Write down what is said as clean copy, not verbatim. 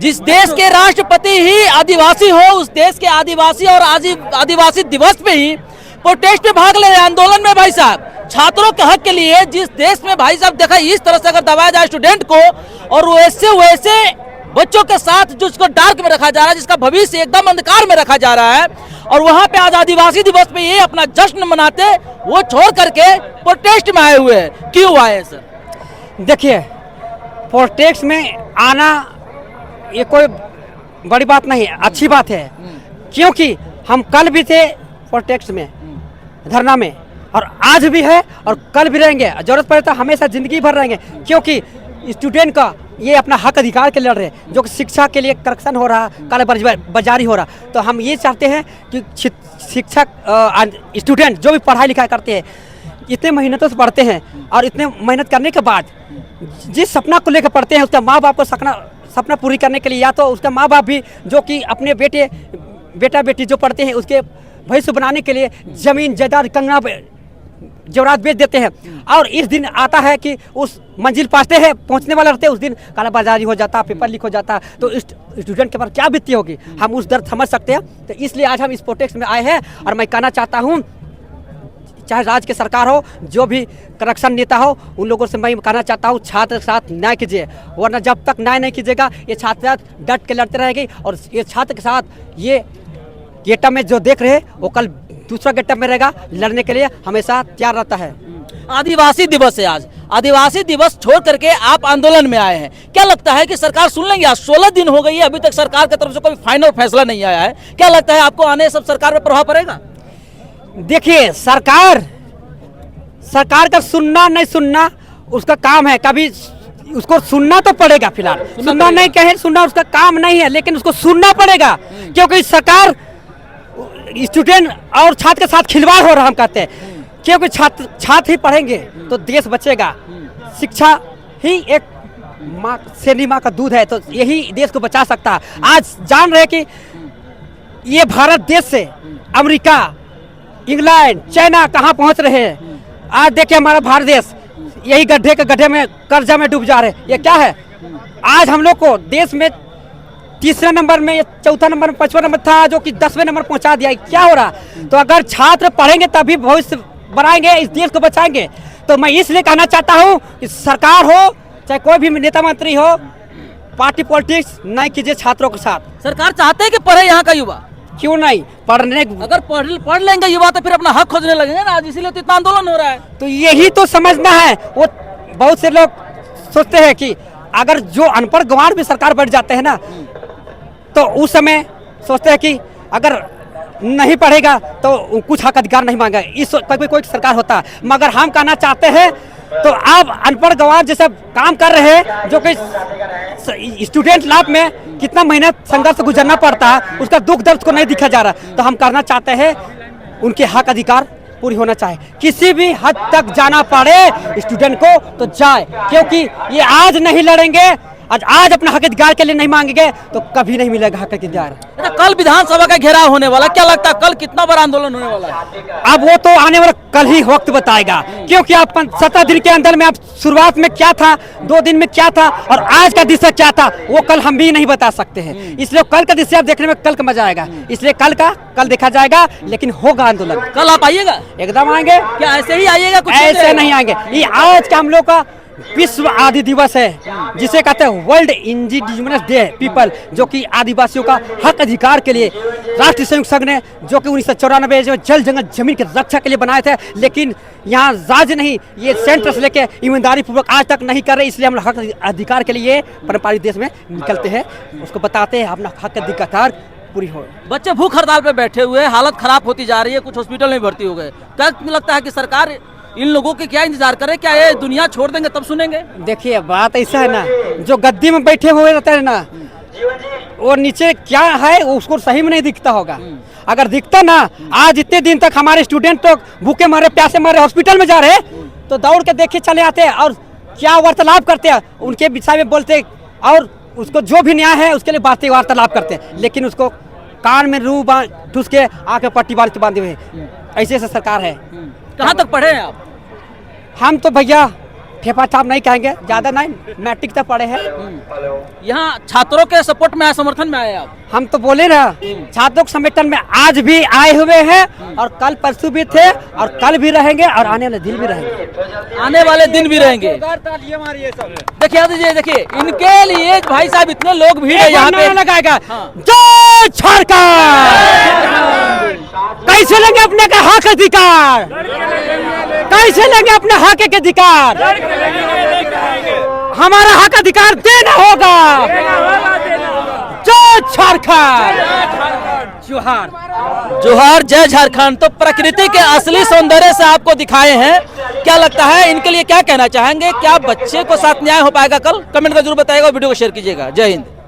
जिस देश के राष्ट्रपति ही आदिवासी हो, उस देश के आदिवासी और आदिवासी दिवस पे ही प्रोटेस्ट में भाग ले रहे हैं, आंदोलन में भाई साहब, छात्रों के हक के लिए। जिस देश में भाई साहब देखा इस तरह से अगर दबाया जाए स्टूडेंट को, और वैसे बच्चों के साथ जिसको डार्क में रखा जा रहा है, जिसका भविष्य एकदम अंधकार में रखा जा रहा है, और वहां पे आज आदिवासी दिवस पे ये अपना जश्न मनाते, वो छोड़ करके प्रोटेस्ट में आए हुए हैं। क्यों आए सर? देखिए, प्रोटेस्ट में आना ये कोई बड़ी बात नहीं है, अच्छी बात है, क्योंकि हम कल भी थे प्रोटेस्ट में, धरना में, और आज भी है और कल भी रहेंगे, जरूरत पड़े तो हमेशा जिंदगी भर रहेंगे, क्योंकि स्टूडेंट का ये अपना हक अधिकार के लड़ रहे हैं, जो कि शिक्षा के लिए करप्शन हो रहा, काला बाजारी हो रहा। तो हम ये चाहते हैं कि शिक्षक स्टूडेंट जो भी पढ़ाई लिखाई करते हैं, इतने मेहनतों से पढ़ते हैं, और इतने मेहनत करने के बाद जिस सपना को लेकर पढ़ते हैं, उसका माँ बाप को सपना पूरी करने के लिए, या तो उसका माँ बाप भी जो कि अपने बेटा बेटी जो पढ़ते हैं उसके भविष्य बनाने के लिए जमीन जायदाद कंगना जेवरात बेच देते हैं, और इस दिन आता है कि उस मंजिल पहुंचने वाला रहते हैं, उस दिन काला बाजारी हो जाता, पेपर लीक हो जाता, तो स्टूडेंट के पास क्या बीतती होगी, हम उस दर्द समझ सकते हैं। तो इसलिए आज हम इस प्रोटेस्ट में आए हैं, और मैं कहना चाहता हूं, चाहे राज्य की सरकार हो, जो भी करप्शन नेता हो, उन लोगों से मैं कहना चाहता हूँ, छात्र के साथ न्याय कीजिए, वरना जब तक न्याय नहीं कीजिएगा ये छात्र डट के लड़ते रहेगी, और ये छात्र के साथ ये गेटअप में जो देख रहे हैं वो कल दूसरा गेटअप में रहेगा, लड़ने के लिए हमेशा तैयार रहता है। आदिवासी दिवस है आज, आदिवासी दिवस छोड़ करके आप आंदोलन में आए हैं, क्या लगता है कि सरकार सुन लेंगे? आज 16 दिन हो गई है, अभी तक सरकार की तरफ से कोई फाइनल फैसला नहीं आया है, क्या लगता है आपको आने सब सरकार में प्रभाव पड़ेगा? देखिए, सरकार का सुनना नहीं सुनना उसका काम है, कभी उसको सुनना तो पड़ेगा, फिलहाल सुनना नहीं कहे, सुनना उसका काम नहीं है, लेकिन उसको सुनना पड़ेगा, क्योंकि सरकार स्टूडेंट और छात्र के साथ खिलवाड़ हो रहा, हम कहते हैं, क्योंकि छात्र ही पढ़ेंगे तो देश बचेगा। शिक्षा ही एक माँ शेरनी माँ का दूध है, तो यही देश को बचा सकता है। आज जान रहे कि ये भारत देश से अमेरिका, इंग्लैंड, चाइना कहाँ पहुँच रहे हैं। आज देखिए हमारा भारत देश यही गड्ढे में कर्जा में डूब जा रहे हैं। ये क्या है? आज हम लोग को देश में तीसरे नंबर में, चौथा नंबर में, 5वां नंबर था, जो कि 10वें नंबर पहुंचा दिया। क्या हो रहा? तो अगर छात्र पढ़ेंगे तभी भविष्य बनाएंगे, इस देश को बचाएंगे। तो मैं इसलिए कहना चाहता हूं कि सरकार हो चाहे कोई भी नेता मंत्री हो, पार्टी पॉलिटिक्स नहीं कीजिए छात्रों के साथ। सरकार चाहते हैं कि पढ़े यहाँ का युवा, क्यों नहीं पढ़ने? अगर पढ़ लेंगे युवा तो फिर अपना हक खोजने लगेंगे ना, आज इसीलिए तो इतना आंदोलन हो रहा है। तो यही तो समझना है। वो बहुत से लोग सोचते हैं कि अगर जो अनपढ़ गंवार भी सरकार बैठ जाते हैं ना, तो उस समय सोचते हैं कि अगर नहीं पढ़ेगा तो कुछ हक अधिकार नहीं मांगा, इस कोई सरकार होता। मगर हम कहना चाहते हैं, तो आप अनपढ़ गंवार जैसे काम कर रहे हैं, जो कि स्टूडेंट लाइफ में कितना मेहनत संघर्ष से गुजरना पड़ता है, उसका दुख दर्द को नहीं दिखा जा रहा। तो हम कहना चाहते हैं उनके हक अधिकार पूरी होना चाहिए, किसी भी हद तक जाना पड़े स्टूडेंट को तो जाए, क्योंकि ये आज नहीं लड़ेंगे, आज अपना हक अधिकार के लिए नहीं मांगेंगे तो कभी नहीं मिलेगा हक अधिकार। कल विधानसभा का घेराव होने वाला, क्या लगता है कल कितना बड़ा आंदोलन होने वाला है? अब वो तो आने वाला कल ही वक्त बताएगा, क्योंकि आप 17 दिन के अंदर में आप शुरुआत में क्या था, 2 दिन में क्या था, और आज का दिशा क्या था, वो कल हम भी नहीं बता सकते हैं। इसलिए कल का दिशा आप देखने में कल का मजा आएगा, इसलिए कल देखा जाएगा, लेकिन होगा आंदोलन। कल आप आइएगा? एकदम आएंगे। क्या ऐसे ही आइएगा? कुछ ऐसे नहीं आएंगे। ये आज का हम लोग का विश्व आदि दिवस है, जिसे कहते हैं वर्ल्ड इंडिजिनस डे पीपल, जो कि आदिवासियों का हक अधिकार के लिए राष्ट्रीय संयुक्त संघ ने, जो कि 1994 जो जल जंगल जमीन की रक्षा के लिए बनाए थे, लेकिन यहाँ राज्य नहीं, ये सेंटर से लेके ईमानदारी पूर्वक आज तक नहीं कर रहे। इसलिए हम हक अधिकार के लिए पारंपरिक देश में निकलते हैं, उसको बताते हैं अपना हक अधिकार पूरी हो। बच्चे भूख हड़ताल पे बैठे हुए, हालत खराब होती जा रही है, कुछ हॉस्पिटल में भर्ती हो गए। क्या लगता है कि सरकार इन लोगों के क्या इंतजार करे? क्या ये दुनिया छोड़ देंगे तब सुनेंगे? देखिए बात ऐसा है ना, जो गद्दी में बैठे हुए रहते हैं ना, वो नीचे क्या है उसको सही में नहीं दिखता होगा। अगर दिखता ना, आज इतने दिन तक हमारे स्टूडेंट तो भूखे मारे प्यासे मारे हॉस्पिटल में जा रहे, तो दौड़ के देखे चले आते हैं और क्या वार्तालाप करते हैं, उनके विषय में बोलते, और उसको जो भी न्याय है उसके लिए बातें वार्तालाप करते हैं, लेकिन उसको कान में रू ठूस के आके पट्टी बांधे हुए। ऐसे सरकार है। कहाँ तक पढ़े हैं आप? हम तो भैया फेफा छाप नहीं कहेंगे, ज्यादा नहीं, मैट्रिक तक पढ़े हैं। यहाँ छात्रों के सपोर्ट में आए, समर्थन में आए आप? हम तो बोले ना, छात्रों के संगठन में आज भी आए हुए हैं और कल परसों भी थे और कल भी रहेंगे और आने वाले दिन भी रहेंगे। आने वाले दिन भी रहेंगे। देखिए दीजिए, देखिए इनके लिए भाई साहब इतने लोग भीड़ है यहाँ पे। लगाएगा जय झारखंड, कैसे लेंगे अपने का हक अधिकार, कैसे लेंगे अपने हक के अधिकार, हमारा हक अधिकार देना होगा। जय झारखंड, जोहार जोहार, जय झारखंड। तो प्रकृति के असली सौंदर्य से आपको दिखाए हैं, क्या लगता है इनके लिए क्या कहना चाहेंगे? क्या बच्चे को साथ न्याय हो पाएगा कल? कमेंट में जरूर बताइएगा, वीडियो को शेयर कीजिएगा। जय हिंद।